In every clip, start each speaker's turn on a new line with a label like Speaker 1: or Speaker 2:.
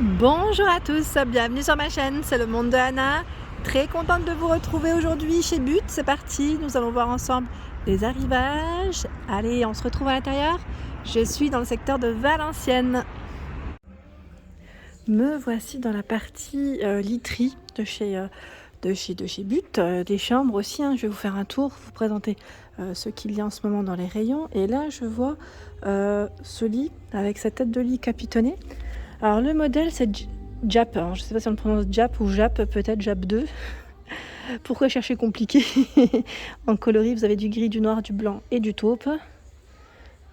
Speaker 1: Bonjour à tous, bienvenue sur ma chaîne, c'est le monde de Anna. Très contente de vous retrouver aujourd'hui chez But. C'est parti, nous allons voir ensemble les arrivages. Allez, on se retrouve à l'intérieur. Je suis dans le secteur de Valenciennes. Me voici dans la partie literie de chez But, des chambres aussi, hein. Je vais vous faire un tour, vous présenter ce qu'il y a en ce moment dans les rayons. Et là, je vois ce lit avec sa tête de lit capitonnée. Alors le modèle c'est Jap, alors, je ne sais pas si on le prononce Jap ou Jap, peut-être Jap 2. Pourquoi chercher compliqué? En coloris vous avez du gris, du noir, du blanc et du taupe.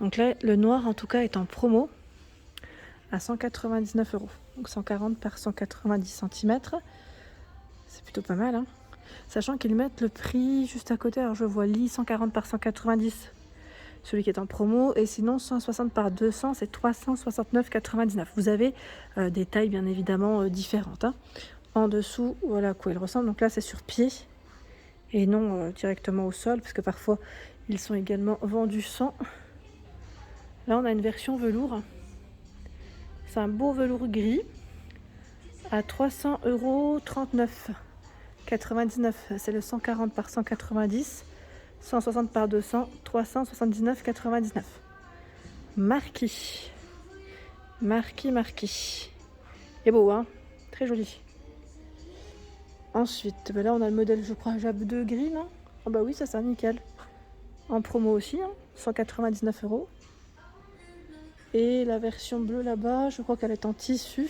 Speaker 1: Donc là le noir en tout cas est en promo à 199 €. Donc 140 par 190 cm. C'est plutôt pas mal, hein. Sachant qu'ils mettent le prix juste à côté. Alors je vois lit 140 par 190. Celui qui est en promo, et sinon 160 par 200 c'est 369,99 €. Vous avez des tailles bien évidemment différentes, hein. En dessous, voilà à quoi il ressemble. Donc là c'est sur pied et non directement au sol, parce que parfois ils sont également vendus sans. Là on a une version velours, c'est un beau velours gris à 300,39 €. C'est le 140 par 190, 160 par 200, 379,99 €. Marquis. Et beau, hein, très joli. Ensuite, là on a le modèle, je crois, Jab 2 gris, non? Ah bah oui, ça nickel. En promo aussi, hein, 199 €. Et la version bleue là-bas, je crois qu'elle est en tissu.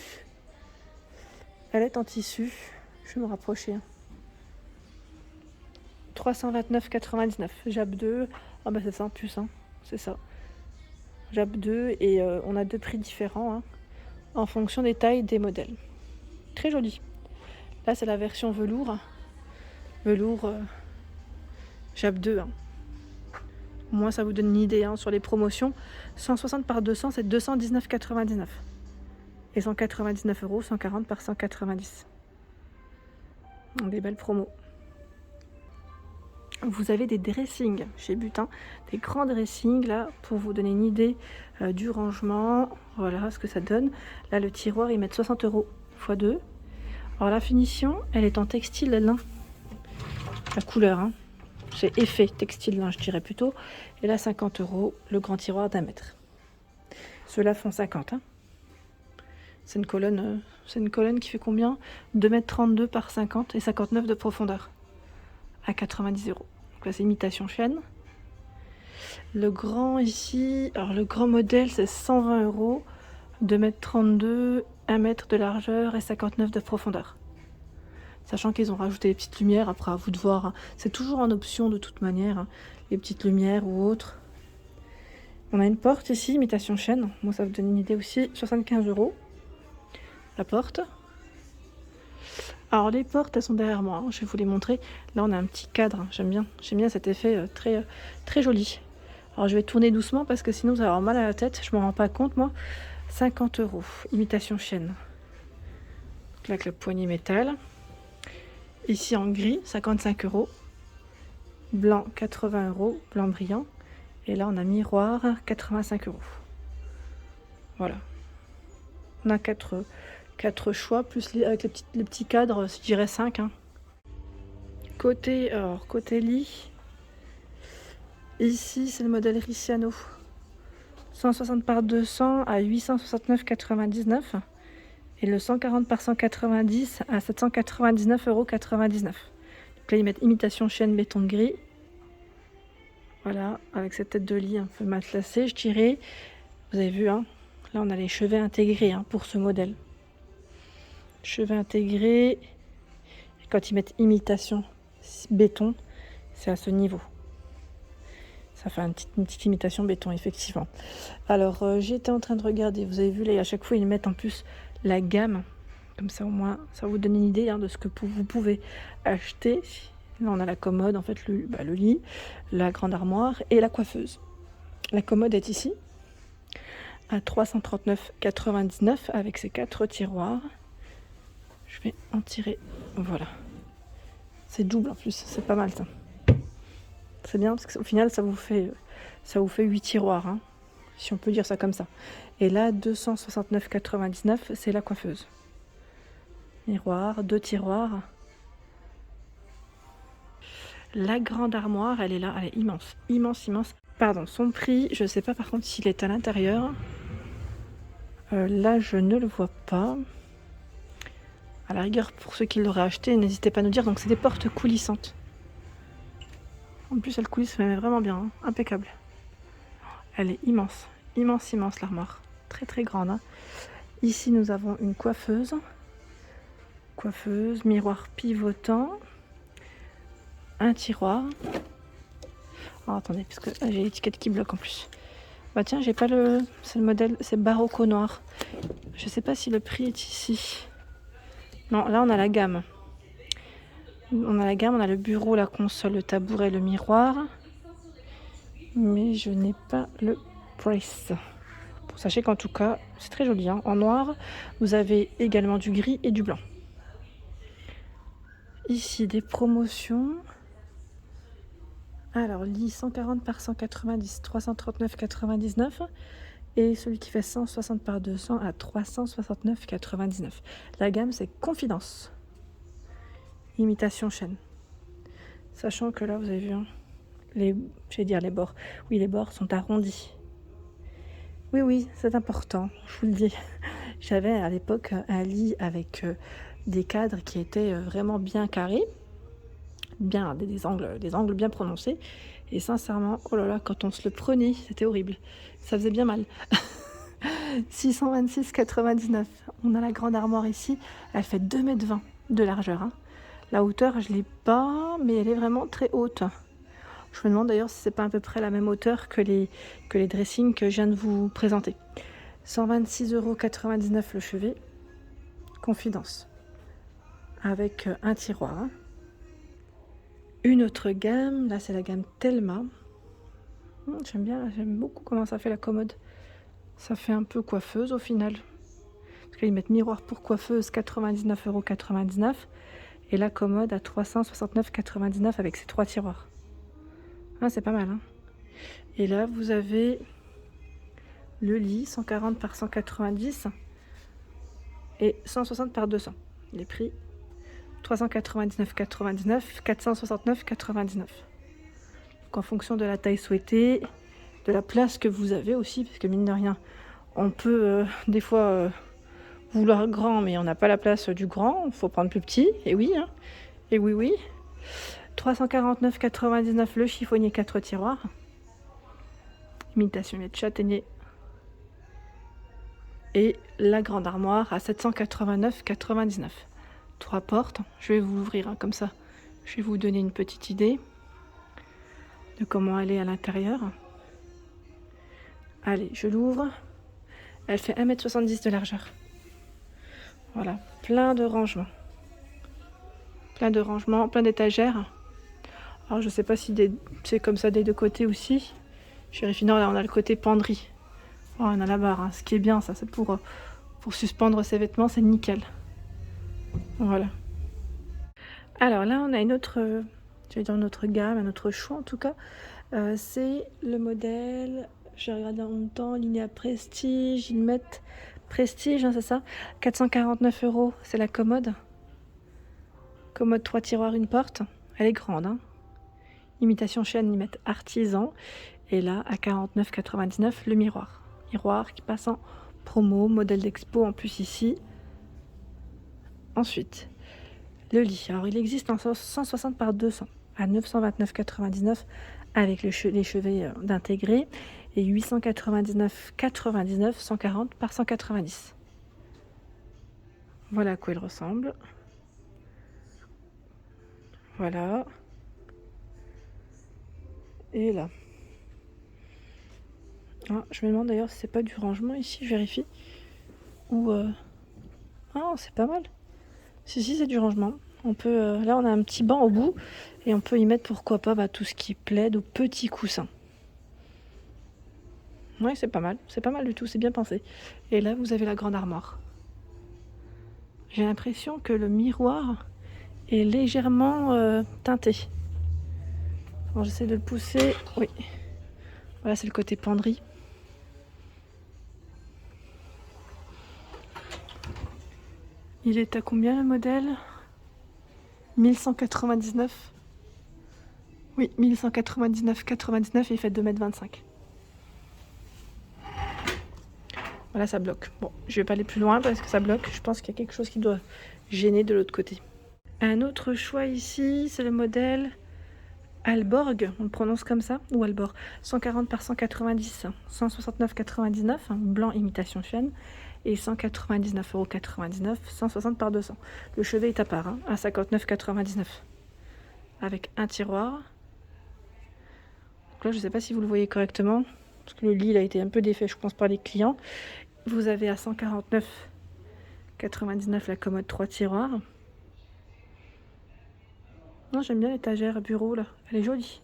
Speaker 1: Je vais me rapprocher, hein. 329,99 €. Jab 2, ah bah c'est ça en plus, hein, c'est ça. Jab 2, et on a deux prix différents, hein, en fonction des tailles des modèles. Très joli. Là c'est la version velours. Jab 2, hein. Au moins ça vous donne une idée, hein, sur les promotions. 160 par 200 c'est 219,99 €. Et 199 €, 140 par 190. Des belles promos. Vous avez des dressings chez Butin, des grands dressings là, pour vous donner une idée du rangement. Voilà ce que ça donne. Là le tiroir ils mettent 60 € x 2. Alors la finition elle est en textile lin. La couleur, hein, c'est effet textile lin je dirais plutôt. Et là 50 € le grand tiroir d'1 mètre. Ceux-là font 50, hein. C'est une colonne qui fait combien? 2,32 m par 50 et 59 de profondeur. À 90 €. Donc là c'est imitation chêne. Le grand ici, alors le grand modèle c'est 120 €, 2,32 m, 1 mètre de largeur et 59 de profondeur. Sachant qu'ils ont rajouté les petites lumières, après à vous de voir, hein. C'est toujours en option de toute manière, hein, les petites lumières ou autres. On a une porte ici, imitation chêne. Moi ça vous donne une idée aussi, 75 € la porte. Alors les portes elles sont derrière moi, hein, je vais vous les montrer. Là on a un petit cadre, hein. J'aime bien cet effet très joli. Alors je vais tourner doucement parce que sinon vous allez avoir mal à la tête, je m'en rends pas compte moi. 50 €, imitation chêne. Donc là avec la poignée métal. Ici en gris, 55 €. Blanc, 80 €, blanc brillant. Et là on a miroir, 85 €. Voilà. On a 4 choix, plus avec les petits cadres, je dirais 5, hein. Côté lit, ici c'est le modèle Ricciano. 160 par 200 à 869,99 €. Et le 140 par 190 à 799,99 €. Donc là ils mettent imitation chêne béton gris. Voilà, avec cette tête de lit un peu matelassée je dirais. Vous avez vu, hein, là on a les chevets intégrés, hein, pour ce modèle. Cheveux intégrés. Et quand ils mettent imitation béton, c'est à ce niveau. Ça fait une petite imitation béton, effectivement. Alors j'étais en train de regarder, vous avez vu là à chaque fois ils mettent en plus la gamme, comme ça au moins ça vous donne une idée, hein, de ce que vous pouvez acheter. Là on a la commode, en fait le lit, la grande armoire et la coiffeuse. La commode est ici à 339,99 € avec ses 4 tiroirs. Je vais en tirer, voilà. C'est double en plus, c'est pas mal ça. C'est bien parce qu'au final ça vous fait 8 tiroirs, hein. si on peut dire ça comme ça. Et là, 269,99, c'est la coiffeuse. Miroir, 2 tiroirs. La grande armoire, elle est là, elle est immense, immense, immense. Pardon, son prix, je ne sais pas par contre s'il est à l'intérieur. Là, je ne le vois pas. À la rigueur, pour ceux qui l'auraient acheté, n'hésitez pas à nous dire. Donc, c'est des portes coulissantes. En plus, elle coulisse vraiment bien, hein. Impeccable. Elle est immense, immense, immense l'armoire. Très, très grande, hein. Ici, nous avons une coiffeuse. Coiffeuse, miroir pivotant. Un tiroir. Oh, attendez, parce que j'ai l'étiquette qui bloque en plus. Bah tiens, j'ai pas le... C'est le modèle, c'est Barocco noir. Je sais pas si le prix est ici. Non, là on a la gamme. On a la gamme, on a le bureau, la console, le tabouret, le miroir. Mais je n'ai pas le price. Bon, sachez qu'en tout cas, c'est très joli, hein. En noir, vous avez également du gris et du blanc. Ici, des promotions. Alors, lit 140 par 190, 339,99. Et celui qui fait 160 par 200 à 369,99. La gamme, c'est Confidence. Imitation chaîne. Sachant que là, vous avez vu, hein, je vais dire les bords. Oui, les bords sont arrondis. Oui, oui, c'est important, je vous le dis. J'avais à l'époque un lit avec des cadres qui étaient vraiment bien carrés. Bien, des angles bien prononcés. Et sincèrement, oh là là, quand on se le prenait, c'était horrible. Ça faisait bien mal. 626,99. On a la grande armoire ici. Elle fait 2,20 m de largeur, hein. La hauteur, je ne l'ai pas, mais elle est vraiment très haute. Je me demande d'ailleurs si c'est pas à peu près la même hauteur que les dressings que je viens de vous présenter. 126,99 € le chevet. Confidence. Avec un tiroir, hein. Une autre gamme, là c'est la gamme Telma. J'aime beaucoup comment ça fait la commode. Ça fait un peu coiffeuse au final. Parce qu'ils mettent miroir pour coiffeuse 99,99 € et la commode à 369,99 € avec ses 3 tiroirs. Ah, c'est pas mal, hein. Et là vous avez le lit 140 par 190 et 160 par 200. Les prix 399,99, 469,99. Donc en fonction de la taille souhaitée, de la place que vous avez aussi, parce que mine de rien, on peut des fois vouloir grand, mais on n'a pas la place du grand, il faut prendre plus petit, et oui, hein. Et oui, oui. 349,99 le chiffonnier 4 tiroirs. Imitation de châtaignier. Et la grande armoire à 789,99. 3 portes. Je vais vous l'ouvrir, hein, comme ça. Je vais vous donner une petite idée de comment elle est à l'intérieur. Allez, je l'ouvre. Elle fait 1,70 m de largeur. Voilà, plein de rangements. Plein de rangements, plein d'étagères. Alors je sais pas si c'est comme ça des deux côtés aussi. Je vérifie. Non, là on a le côté penderie. Oh, on a la barre, hein. Ce qui est bien, ça, c'est pour suspendre ses vêtements, c'est nickel. Voilà. Alors là, on a une autre, je vais dire une autre gamme, un autre choix en tout cas. C'est le modèle, j'ai regardé en même temps, Linea Prestige, ils mettent Prestige, hein, c'est ça, 449 €, c'est la commode. Commode 3 tiroirs, une porte. Elle est grande, hein. Imitation chaîne, ils mettent artisan. Et là, à 49,99 € le miroir. Miroir qui passe en promo, modèle d'expo en plus ici. Ensuite, le lit. Alors, il existe en 160 par 200 à 929,99 € avec les chevets d'intégrer et 899,99 € 140 par 190. Voilà à quoi il ressemble. Voilà. Et là. Ah, je me demande d'ailleurs si c'est pas du rangement ici, je vérifie. Ou ah, c'est pas mal. Si, c'est du rangement. On peut, là, on a un petit banc au bout et on peut y mettre, pourquoi pas, tout ce qui plaide aux petits coussins. Ouais, c'est pas mal. C'est pas mal du tout, c'est bien pensé. Et là, vous avez la grande armoire. J'ai l'impression que le miroir est légèrement teinté. Alors, j'essaie de le pousser. Oui. Voilà, c'est le côté penderie. Il est à combien le modèle? 1199. Oui, 1199,99 et il fait 2,25 m. Voilà, ça bloque. Bon, je vais pas aller plus loin parce que ça bloque. Je pense qu'il y a quelque chose qui doit gêner de l'autre côté. Un autre choix ici, c'est le modèle Alborg, on le prononce comme ça, ou Alborg, 140 par 190, 169,99, blanc imitation chêne, et 199,99 €, 160 par 200. Le chevet est à part, à 59,99, avec un tiroir. Donc là, je ne sais pas si vous le voyez correctement, parce que le lit il a été un peu défait, je pense, par les clients. Vous avez à 149,99 la commode 3 tiroirs. Non, j'aime bien l'étagère bureau là, elle est jolie.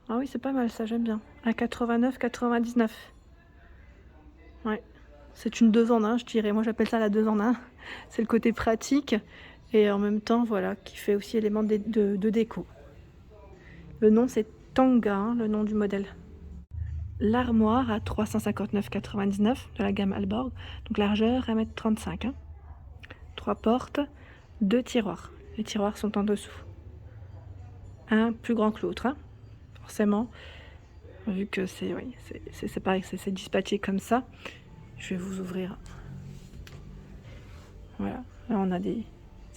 Speaker 1: Ah oui, c'est pas mal ça, j'aime bien. À 89,99. Ouais, c'est une 2 en 1, je dirais. Moi j'appelle ça la 2 en 1. C'est le côté pratique et en même temps, voilà, qui fait aussi élément de déco. Le nom c'est Tanga, le nom du modèle. L'armoire à 359,99 de la gamme Alborg. Donc largeur 1,35 m. 3 portes, 2 tiroirs. Les tiroirs sont en dessous. Un plus grand que l'autre, forcément, vu que c'est pareil, c'est dispatché comme ça. Je vais vous ouvrir. Voilà, là on a des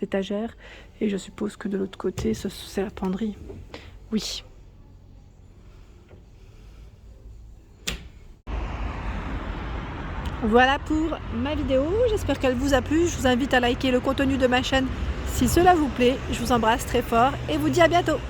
Speaker 1: étagères et je suppose que de l'autre côté c'est la penderie. Oui. Voilà pour ma vidéo, j'espère qu'elle vous a plu. Je vous invite à liker le contenu de ma chaîne si cela vous plaît. Je vous embrasse très fort et vous dis à bientôt.